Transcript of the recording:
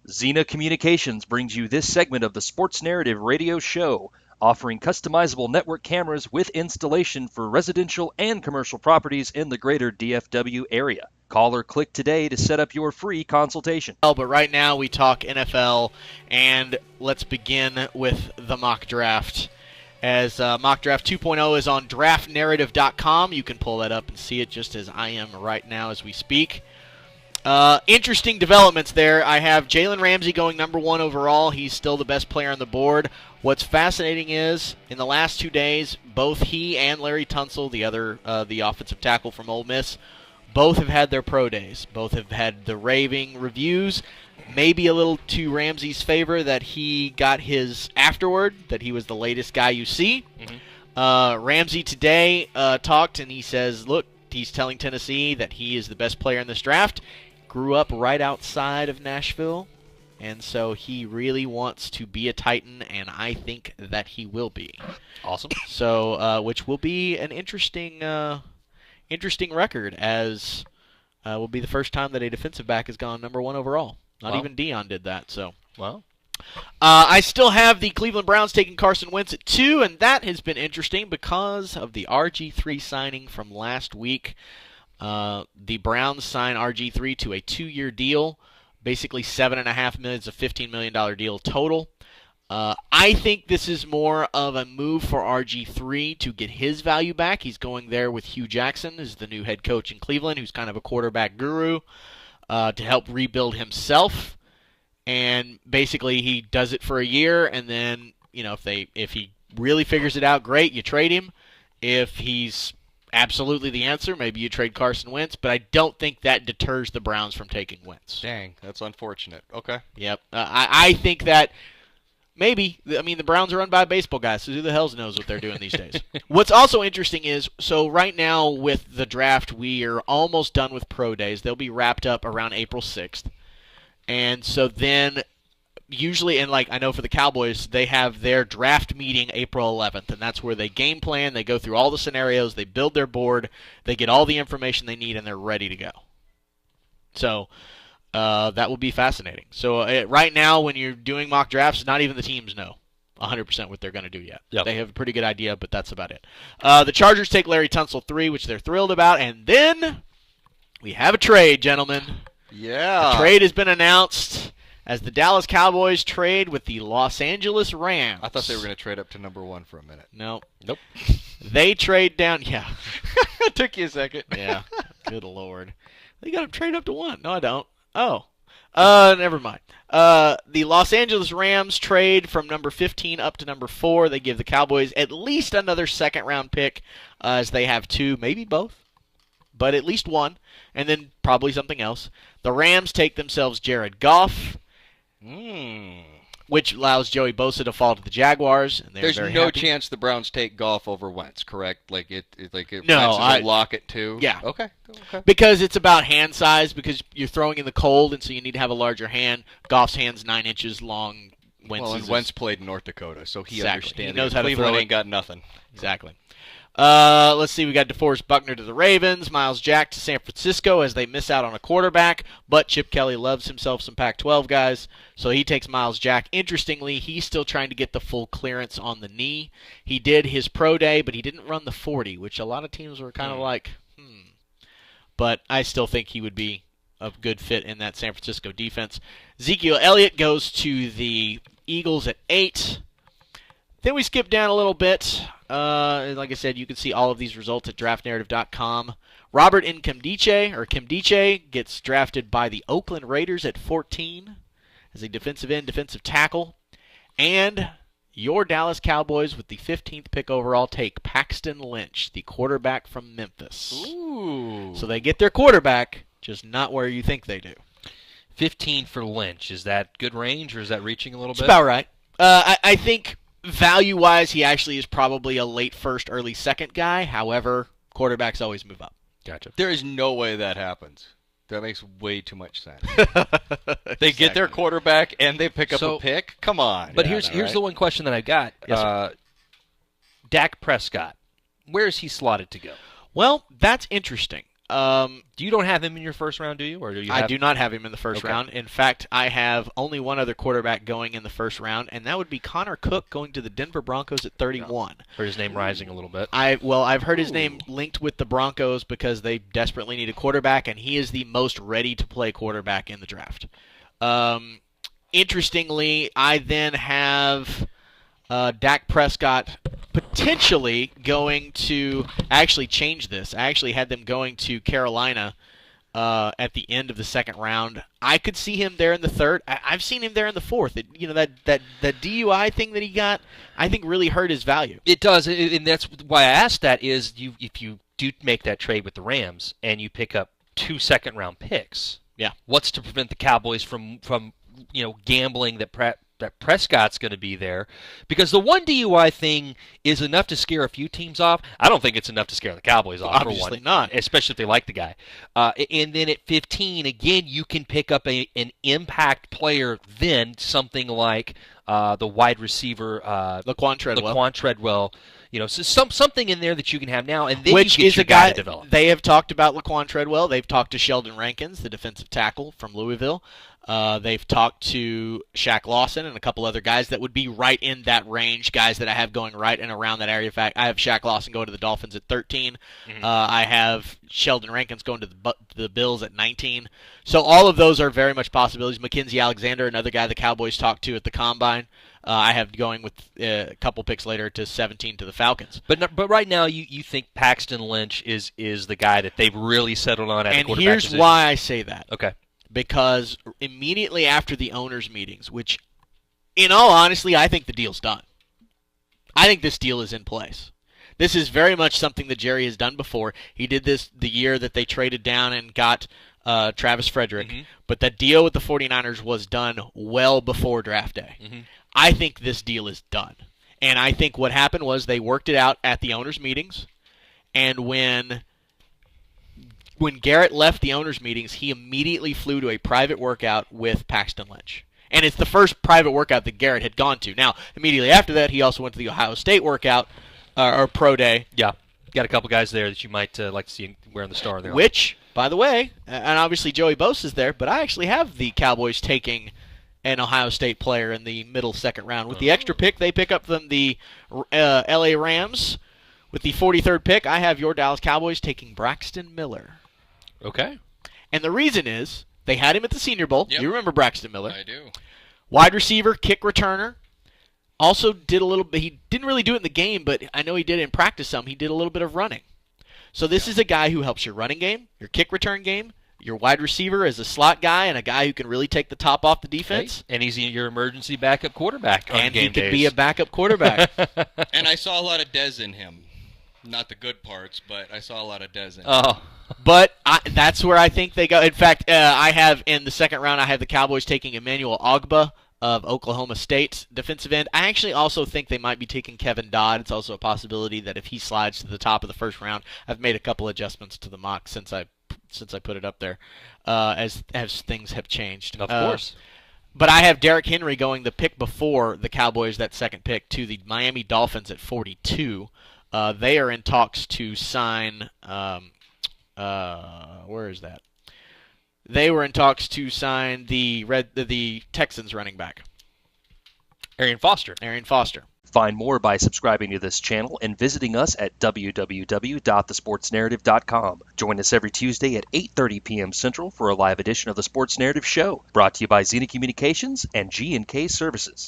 Xena Communications brings you this segment of the Sports Narrative Radio Show, offering customizable network cameras with installation for residential and commercial properties in the greater DFW area. Call or click today to set up your free consultation. But right now we talk NFL, and let's begin with the mock draft. As Mock Draft 2.0 is on draftnarrative.com. You can pull that up and see it just as I am right now as we speak. Interesting developments there. I have Jalen Ramsey going number 1 overall. He's still the best player on the board. What's fascinating is, in the last 2 days, both he and Larry Tunsil, the offensive tackle from Ole Miss, both have had their pro days. Both have had the raving reviews. Maybe a little to Ramsey's favor that he got his afterward, that he was the latest guy you see. Ramsey today talked, and he says, look, he's telling Tennessee that he is the best player in this draft. Grew up right outside of Nashville, and so he really wants to be a Titan, and I think that he will be. Awesome. So, which will be an interesting record, as will be the first time that a defensive back has gone number 1 overall. Not even Deion did that. So, I still have the Cleveland Browns taking Carson Wentz at 2, and that has been interesting because of the RG3 signing from last week. The Browns signed RG3 to a 2-year deal, basically $7.5 million. It's a $15 million deal total. I think this is more of a move for RG3 to get his value back. He's going there with Hugh Jackson as the new head coach in Cleveland, who's kind of a quarterback guru, to help rebuild himself. And basically he does it for a year, and then, if he really figures it out, great, you trade him. If he's absolutely the answer, maybe you trade Carson Wentz, but I don't think that deters the Browns from taking Wentz. Dang, that's unfortunate. Okay. Yep. I think that maybe, the Browns are run by baseball guys, so who the hell knows what they're doing these days. What's also interesting is, so right now with the draft, we are almost done with pro days. They'll be wrapped up around April 6th. And so then usually, and I know for the Cowboys, they have their draft meeting April 11th, and that's where they game plan, they go through all the scenarios, they build their board, they get all the information they need, and they're ready to go. So that will be fascinating. So right now, when you're doing mock drafts, not even the teams know 100% what they're going to do yet. Yep. They have a pretty good idea, but that's about it. The Chargers take Larry Tunsil 3, which they're thrilled about, and then we have a trade, gentlemen. Yeah. The trade has been announced as the Dallas Cowboys trade with the Los Angeles Rams. I thought they were going to trade up to number 1 for a minute. No. Nope. They trade down. Yeah. It took you a second. Yeah. Good Lord. They got to trade up to 1. No, I don't. Oh. Never mind. The Los Angeles Rams trade from number 15 up to number 4. They give the Cowboys at least another second-round pick, as they have 2, maybe both, but at least 1, and then probably something else. The Rams take themselves Jared Goff, which allows Joey Bosa to fall to the Jaguars. And There's very no happy. chance the Browns take Goff over Wentz, correct? No, Wentz is a lock it too. Yeah. Okay. Because it's about hand size, because you're throwing in the cold, and so you need to have a larger hand. Goff's hand's 9 inches long. Wentz played in North Dakota, so he Exactly. understands. He knows how to Cleveland throw it. ain't got nothing. Exactly. Let's see. We got DeForest Buckner to the Ravens, Miles Jack to San Francisco as they miss out on a quarterback, but Chip Kelly loves himself some Pac-12 guys, so he takes Miles Jack. Interestingly, he's still trying to get the full clearance on the knee. He did his pro day, but he didn't run the 40, which a lot of teams were kind of like, But I still think he would be a good fit in that San Francisco defense. Ezekiel Elliott goes to the Eagles at 8. Then we skip down a little bit. Like I said, you can see all of these results at draftnarrative.com. Robert Nkemdiche gets drafted by the Oakland Raiders at 14 as a defensive end, defensive tackle. And your Dallas Cowboys, with the 15th pick overall, take Paxton Lynch, the quarterback from Memphis. Ooh. So they get their quarterback, just not where you think they do. 15 for Lynch. Is that good range, or is that reaching a little It's bit? about right. I think value-wise, he actually is probably a late first, early second guy. However, quarterbacks always move up. Gotcha. There is no way that happens. That makes way too much sense. They get their quarterback and they pick up a pick? Come on. But here's the one question that I got. Yes, Dak Prescott, where is he slotted to go? Well, that's interesting. You don't have him in your first round, do you? Or do you? I do not have him in the first round. In fact, I have only one other quarterback going in the first round, and that would be Connor Cook going to the Denver Broncos at 31. Heard his name rising a little bit. I've heard his name linked with the Broncos because they desperately need a quarterback, and he is the most ready-to-play quarterback in the draft. Interestingly, I then have Dak Prescott potentially going to actually change this. I actually had them going to Carolina at the end of the second round. I could see him there in the third. I've seen him there in the fourth. That DUI thing that he got, I think really hurt his value. It does, and that's why I asked that is if you do make that trade with the Rams and you pick up 2 second-round picks, what's to prevent the Cowboys from gambling that Prescott's going to be there? Because the one DUI thing is enough to scare a few teams off. I don't think it's enough to scare the Cowboys off. Obviously not. Especially if they like the guy. And then at 15, again, you can pick up an impact player then, something like the wide receiver Laquan Treadwell. So something in there that you can have now, and then which you get is your a guy to develop. They have talked about Laquan Treadwell. They've talked to Sheldon Rankins, the defensive tackle from Louisville. They've talked to Shaq Lawson and a couple other guys that would be right in that range, guys that I have going right and around that area. In fact, I have Shaq Lawson going to the Dolphins at 13. Mm-hmm. I have Sheldon Rankins going to the Bills at 19. So all of those are very much possibilities. Mackenzie Alexander, another guy the Cowboys talked to at the Combine. I have going with a couple picks later to 17 to the Falcons. But right now you think Paxton Lynch is the guy that they've really settled on at the quarterback here's position. why I say that. Okay. Because immediately after the owners' meetings, which, in all honesty, I think the deal's done. I think this deal is in place. This is very much something that Jerry has done before. He did this the year that they traded down and got Travis Frederick. Mm-hmm. But that deal with the 49ers was done well before draft day. Mm-hmm. I think this deal is done. And I think what happened was they worked it out at the owners' meetings. And when Garrett left the owners' meetings, he immediately flew to a private workout with Paxton Lynch. And it's the first private workout that Garrett had gone to. Now, immediately after that, he also went to the Ohio State workout, or pro day. Yeah, got a couple guys there that you might like to see wearing the star there. Which, by the way, and obviously Joey Bosa is there, but I actually have the Cowboys taking an Ohio State player in the middle second round. With the extra pick, they pick up the L.A. Rams. With the 43rd pick, I have your Dallas Cowboys taking Braxton Miller. Okay. And the reason is they had him at the Senior Bowl. Yep. You remember Braxton Miller. I do. Wide receiver, kick returner. Also did a little bit. He didn't really do it in the game, but I know he did it in practice some. He did a little bit of running. So this is a guy who helps your running game, your kick return game, your wide receiver as a slot guy, and a guy who can really take the top off the defense. Okay. And he's your emergency backup quarterback on and game he could days. be a backup quarterback. And I saw a lot of Dez in him. Not the good parts, but I saw a lot of Dez in him. Oh. But that's where I think they go. In fact, I have in the second round, I have the Cowboys taking Emmanuel Ogbah of Oklahoma State, defensive end. I actually also think they might be taking Kevin Dodd. It's also a possibility that if he slides to the top of the first round, I've made a couple adjustments to the mock since I put it up there, as things have changed. Of course. But I have Derrick Henry going the pick before the Cowboys, that second pick, to the Miami Dolphins at 42. They are in talks to sign. Where is that? They were in talks to sign the Texans running back, Arian Foster. Find more by subscribing to this channel and visiting us at www.thesportsnarrative.com. Join us every Tuesday at 8:30 p.m. Central for a live edition of the Sports Narrative Show, brought to you by Xena Communications and G&K Services.